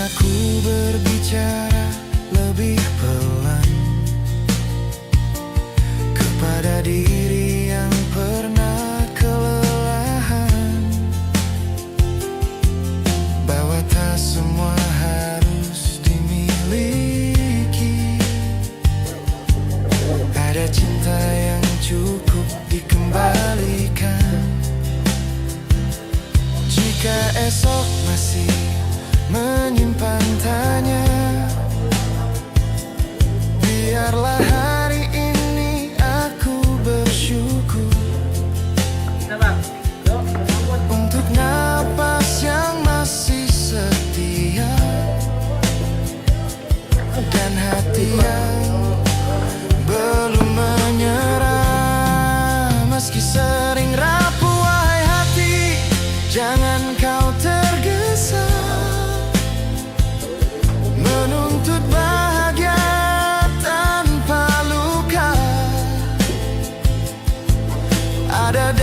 aku berbicara lebih pelan kepada diri yang pernah kelelahan, bahwa tak semua harus dimiliki. Ada cinta yang cukup dikembalikan. Jika esok masih menyimpan tanya, biarlah hari ini aku bersyukur untuk napas yang masih setia dan hati yang belum menyerah. Meski sering rapuh, wahai hati, jangan kau tergesa menuntut bahagia tanpa luka. Ada